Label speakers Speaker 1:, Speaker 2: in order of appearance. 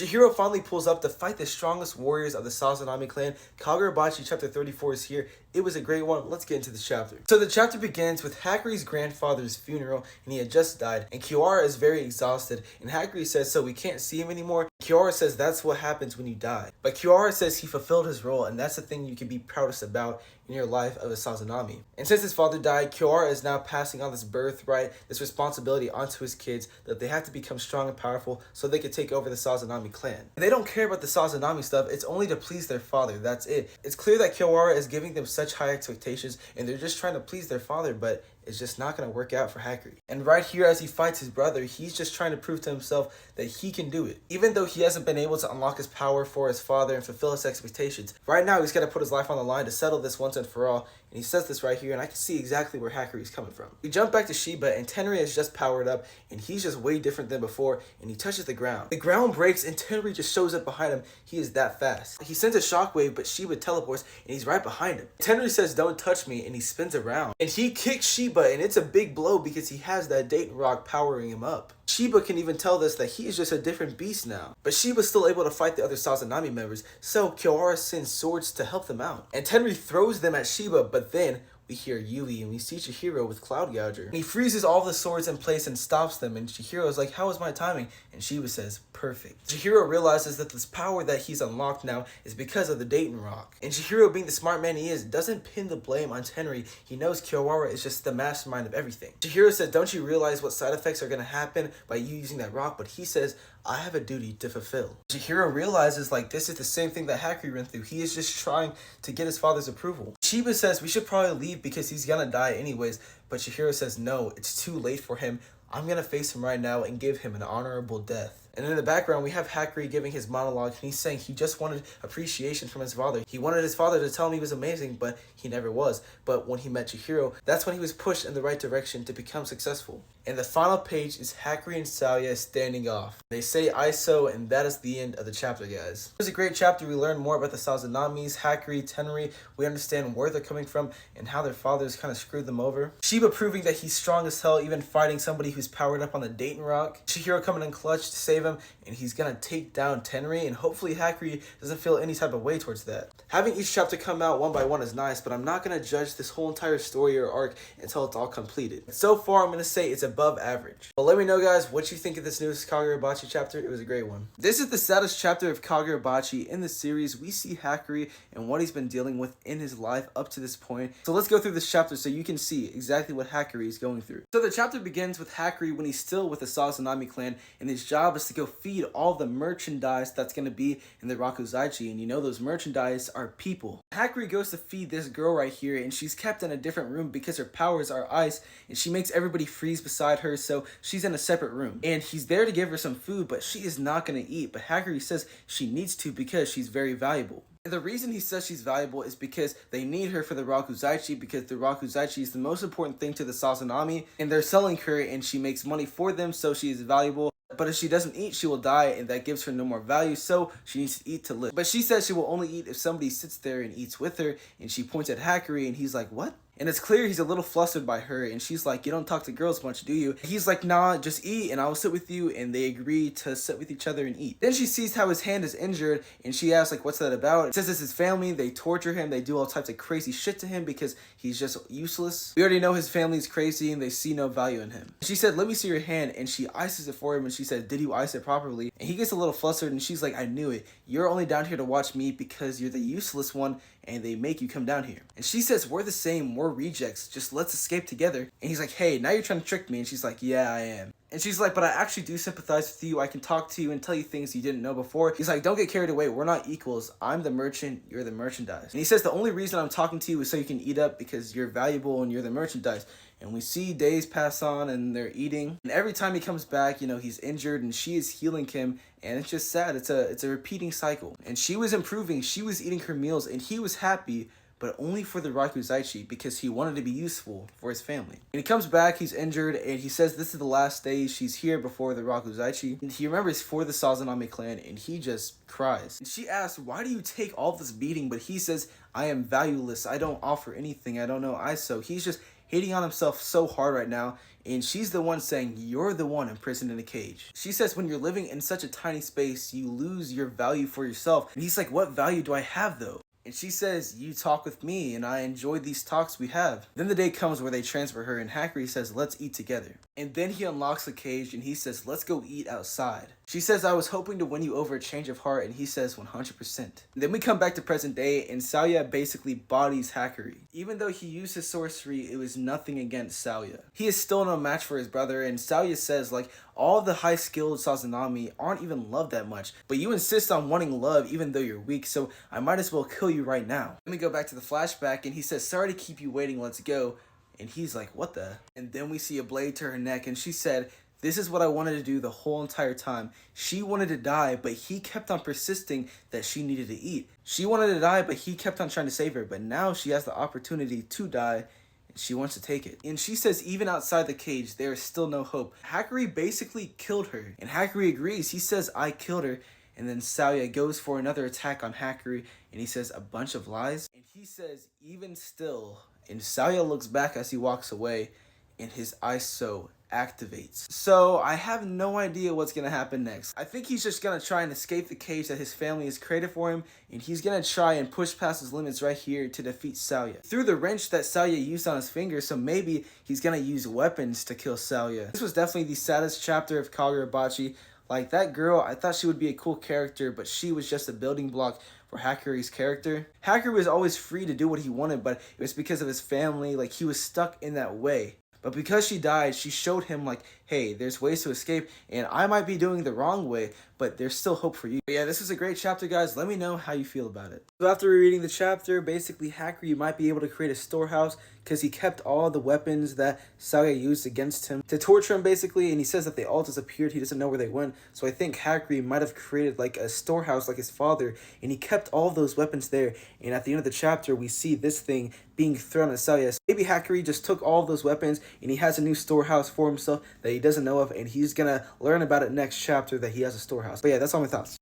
Speaker 1: Chihiro finally pulls up to fight the strongest warriors of the Sazanami clan. Kagurabachi chapter 34 is here. It was a great one. Let's get into the chapter. So the chapter begins with Hakuri's grandfather's funeral, and he had just died, and Kiwara is very exhausted, and Hakuri says, so we can't see him anymore. Kiwara says that's what happens when you die. But Kiwara says he fulfilled his role, and that's the thing you can be proudest about in your life of a Sazanami. And since his father died, Kiwara is now passing on this birthright, this responsibility onto his kids, that they have to become strong and powerful so they can take over the Sazanami clan. And they don't care about the Sazanami stuff, it's only to please their father, that's it. It's clear that Kiwara is giving them such high expectations, and they're just trying to please their father, but it's just not going to work out for Hakuri. And right here, as he fights his brother, he's just trying to prove to himself that he can do it. Even though he hasn't been able to unlock his power for his father and fulfill his expectations, right now he's got to put his life on the line to settle this once and for all. And he says this right here, and I can see exactly where Hakuri's coming from. We jump back to Shiba, and Tenri is just powered up, and he's just way different than before, and he touches the ground. The ground breaks, and Tenri just shows up behind him. He is that fast. He sends a shockwave, but Shiba teleports, and he's right behind him. Tenri says, don't touch me, and he spins around. And he kicks Shiba, and it's a big blow because he has that Dayton rock powering him up. Shiba can even tell us that he is just a different beast now. But Shiba's still able to fight the other Sazanami members, so Kiwara sends swords to help them out. And Tenri throws them at Shiba, but then we hear Yui, and we see Chihiro with Cloud Gouger. And he freezes all the swords in place and stops them, and Chihiro's like, how was my timing? And Shiba says, perfect. Chihiro realizes that this power that he's unlocked now is because of the Dayton Rock. And Chihiro, being the smart man he is, doesn't pin the blame on Tenri. He knows Kiwara is just the mastermind of everything. Chihiro says, don't you realize what side effects are going to happen by you using that rock? But he says, I have a duty to fulfill. Chihiro realizes like this is the same thing that Hakuri went through. He is just trying to get his father's approval. Shiba says we should probably leave because he's gonna die anyways, but Chihiro says no, it's too late for him. I'm gonna face him right now and give him an honorable death. And in the background, we have Hakuri giving his monologue, and he's saying he just wanted appreciation from his father. He wanted his father to tell him he was amazing, but he never was. But when he met Chihiro, that's when he was pushed in the right direction to become successful. And the final page is Hakuri and Saoya standing off. They say ISO, and that is the end of the chapter, guys. It was a great chapter. We learned more about the Sazanamis, Hakuri, Tenri. We understand where they're coming from and how their fathers kind of screwed them over. Shiba proving that he's strong as hell, even fighting somebody who's powered up on the Dayton Rock. Chihiro coming in clutch to save him, and he's gonna take down Tenri, and hopefully Hakuri doesn't feel any type of way towards that. Having each chapter come out one by one is nice, but I'm not gonna judge this whole entire story or arc until it's all completed. So far, I'm gonna say it's above average. But let me know, guys, what you think of this newest Kagurabachi chapter. It was a great one. This is the saddest chapter of Kagurabachi in the series. We see Hakuri and what he's been dealing with in his life up to this point. So let's go through this chapter so you can see exactly what Hakuri is going through. So the chapter begins with Hakuri when he's still with the Sazanami clan, and his job is to go feed all the merchandise that's going to be in the Rakuzaichi, and you know those merchandise are people. Hakuri goes to feed this girl right here, and she's kept in a different room because her powers are ice, and she makes everybody freeze beside her, so she's in a separate room. And he's there to give her some food, but she is not going to eat, but Hakuri says she needs to because she's very valuable. And the reason he says she's valuable is because they need her for the Rakuzaichi, because the Rakuzaichi is the most important thing to the Sazanami, and they're selling her and she makes money for them, so she is valuable. But if she doesn't eat, she will die, and that gives her no more value, so she needs to eat to live. But she says she will only eat if somebody sits there and eats with her, and she points at Hakuri, and he's like, what? And it's clear he's a little flustered by her, and she's like, you don't talk to girls much, do you? He's like, nah, just eat, and I will sit with you, and they agree to sit with each other and eat. Then she sees how his hand is injured, and she asks, like, what's that about? It says it's his family, they torture him, they do all types of crazy shit to him because he's just useless. We already know his family's crazy, and they see no value in him. She said, let me see your hand, and she ices it for him, and she said, did you ice it properly? And he gets a little flustered, and she's like, I knew it. You're only down here to watch me because you're the useless one, and they make you come down here. And she says, we're the same, we're rejects, just let's escape together. And he's like, hey, now you're trying to trick me. And she's like, yeah, I am. And she's like, but I actually do sympathize with you. I can talk to you and tell you things you didn't know before. He's like, don't get carried away. We're not equals. I'm the merchant. You're the merchandise. And he says, the only reason I'm talking to you is so you can eat up because you're valuable and you're the merchandise. And we see days pass on and they're eating. And every time he comes back, you know, he's injured and she is healing him. And it's just sad. It's a repeating cycle. And she was improving. She was eating her meals and he was happy, but only for the Rakuzaichi because he wanted to be useful for his family. And he comes back, he's injured, and he says this is the last day she's here before the Rakuzaichi. And he remembers for the Sazanami clan, and he just cries. And she asks, why do you take all this beating? But he says, I am valueless. I don't offer anything. I don't know ISO. He's just hating on himself so hard right now. And she's the one saying, you're the one imprisoned in a cage. She says, when you're living in such a tiny space, you lose your value for yourself. And he's like, what value do I have though? And she says, you talk with me, and I enjoy these talks we have. Then the day comes where they transfer her, and Hakuri says, let's eat together. And then he unlocks the cage, and he says, let's go eat outside. She says, I was hoping to win you over a change of heart, and he says, 100%. Then we come back to present day, and Saoya basically bodies Hakuri. Even though he used his sorcery, it was nothing against Saoya. He is still no match for his brother, and Saoya says, like, all the high-skilled Sazanami aren't even loved that much, but you insist on wanting love even though you're weak, so I might as well kill you right now. Let me go back to the flashback, and he says, sorry to keep you waiting, let's go. And he's like, what the? And then we see a blade to her neck, and she said, this is what I wanted to do the whole entire time. She wanted to die, but he kept on persisting that she needed to eat. She wanted to die, but he kept on trying to save her, but now she has the opportunity to die, and she wants to take it. And she says even outside the cage, there is still no hope. Hakuri basically killed her, and Hakuri agrees. He says, I killed her. And then Saoya goes for another attack on Hakuri, and he says, a bunch of lies. And he says, even still. And Saoya looks back as he walks away, and his ISO activates. So I have no idea what's gonna happen next. I think he's just gonna try and escape the cage that his family has created for him, and he's gonna try and push past his limits right here to defeat Saoya through the wrench that Saoya used on his finger. So maybe he's gonna use weapons to kill Saoya. This was definitely the saddest chapter of Kagurabachi. Like, that girl, I thought she would be a cool character, but she was just a building block for Hakuri's character. Hakuri was always free to do what he wanted, but it was because of his family. Like, he was stuck in that way. But because she died, she showed him, like, hey, there's ways to escape, and I might be doing the wrong way, but there's still hope for you. But yeah, this is a great chapter, guys. Let me know how you feel about it. So after reading the chapter, basically, Hakuri might be able to create a storehouse because he kept all the weapons that Saoya used against him to torture him, basically, and he says that they all disappeared. He doesn't know where they went, so I think Hakuri might have created, like, a storehouse like his father, and he kept all those weapons there, and at the end of the chapter, we see this thing being thrown at Saoya. So maybe Hakuri just took all of those weapons, and he has a new storehouse for himself that he doesn't know of, and he's gonna learn about it next chapter that he has a storehouse. But yeah, that's all my thoughts.